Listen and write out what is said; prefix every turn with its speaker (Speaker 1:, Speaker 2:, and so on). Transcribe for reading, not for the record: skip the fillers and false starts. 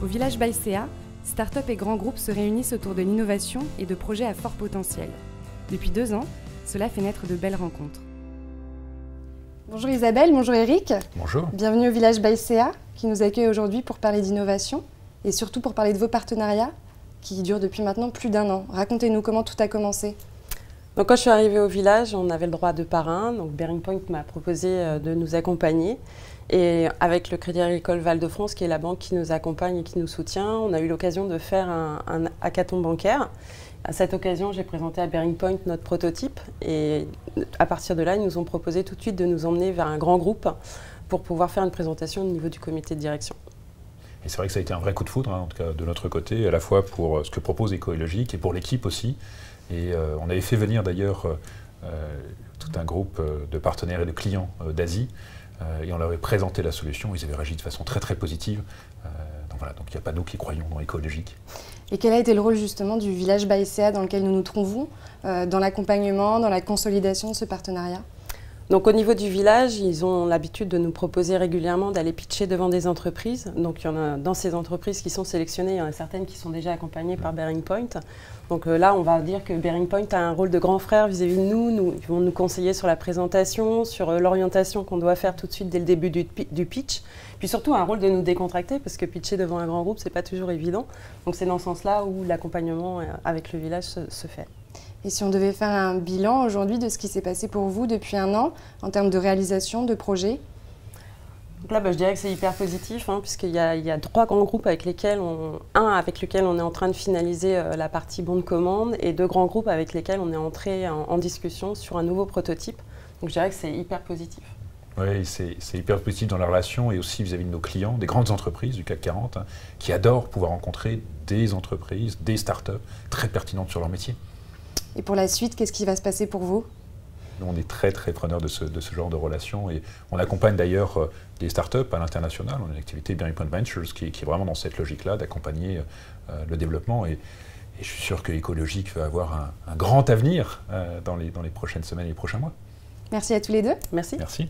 Speaker 1: Au village Baïséa, start-up et grands groupes se réunissent autour de l'innovation et de projets à fort potentiel. Depuis 2 ans, cela fait naître de belles rencontres. Bonjour Isabelle, bonjour Eric.
Speaker 2: Bonjour.
Speaker 1: Bienvenue au village Baïséa qui nous accueille aujourd'hui pour parler d'innovation et surtout pour parler de vos partenariats qui durent depuis maintenant plus d'1 an. Racontez-nous comment tout a commencé.
Speaker 3: Donc, quand je suis arrivée au village, on avait le droit de parrain. Donc Bearing Point m'a proposé de nous accompagner. Et avec le Crédit Agricole Val-de-France, qui est la banque qui nous accompagne et qui nous soutient, on a eu l'occasion de faire un hackathon bancaire. À cette occasion, j'ai présenté à Bearing Point notre prototype. Et à partir de là, ils nous ont proposé tout de suite de nous emmener vers un grand groupe pour pouvoir faire une présentation au niveau du comité de direction.
Speaker 2: Et c'est vrai que ça a été un vrai coup de foudre, en tout cas de notre côté, à la fois pour ce que propose Écologique et pour l'équipe aussi. Et on avait fait venir d'ailleurs tout un groupe de partenaires et de clients d'Asie et on leur avait présenté la solution. Ils avaient réagi de façon très très positive. Donc voilà, donc il n'y a pas nous qui croyons dans Écologique.
Speaker 1: Et quel a été le rôle justement du village Baïséa dans lequel nous nous trouvons, dans l'accompagnement, dans la consolidation de ce partenariat ?
Speaker 3: Donc au niveau du village, ils ont l'habitude de nous proposer régulièrement d'aller pitcher devant des entreprises. Donc il y en a dans ces entreprises qui sont sélectionnées, il y en a certaines qui sont déjà accompagnées par Bearing Point. Donc là, on va dire que Bearing Point a un rôle de grand frère vis-à-vis de nous. Ils vont nous conseiller sur la présentation, sur l'orientation qu'on doit faire tout de suite dès le début du pitch. Puis surtout un rôle de nous décontracter parce que pitcher devant un grand groupe, c'est pas toujours évident. Donc c'est dans ce sens-là où l'accompagnement avec le village se fait.
Speaker 1: Et si on devait faire un bilan aujourd'hui de ce qui s'est passé pour vous depuis 1 an, en termes de réalisation, de projet ?
Speaker 3: Donc là, je dirais que c'est hyper positif, puisqu'il y a 3 grands groupes avec lesquels avec lequel on est en train de finaliser la partie bon de commande et 2 grands groupes avec lesquels on est entré en discussion sur un nouveau prototype. Donc je dirais que c'est hyper positif.
Speaker 2: Oui, c'est hyper positif dans la relation et aussi vis-à-vis de nos clients, des grandes entreprises du CAC 40, qui adorent pouvoir rencontrer des entreprises, des startups très pertinentes sur leur métier.
Speaker 1: Et pour la suite, qu'est-ce qui va se passer pour vous ?
Speaker 2: Nous, on est très très preneurs de ce genre de relations et on accompagne d'ailleurs des startups à l'international. On a une activité Bearing Point Ventures qui est vraiment dans cette logique-là d'accompagner le développement et je suis sûr que Écologique va avoir un grand avenir dans les prochaines semaines et les prochains mois.
Speaker 1: Merci à tous les deux.
Speaker 3: Merci.
Speaker 2: Merci.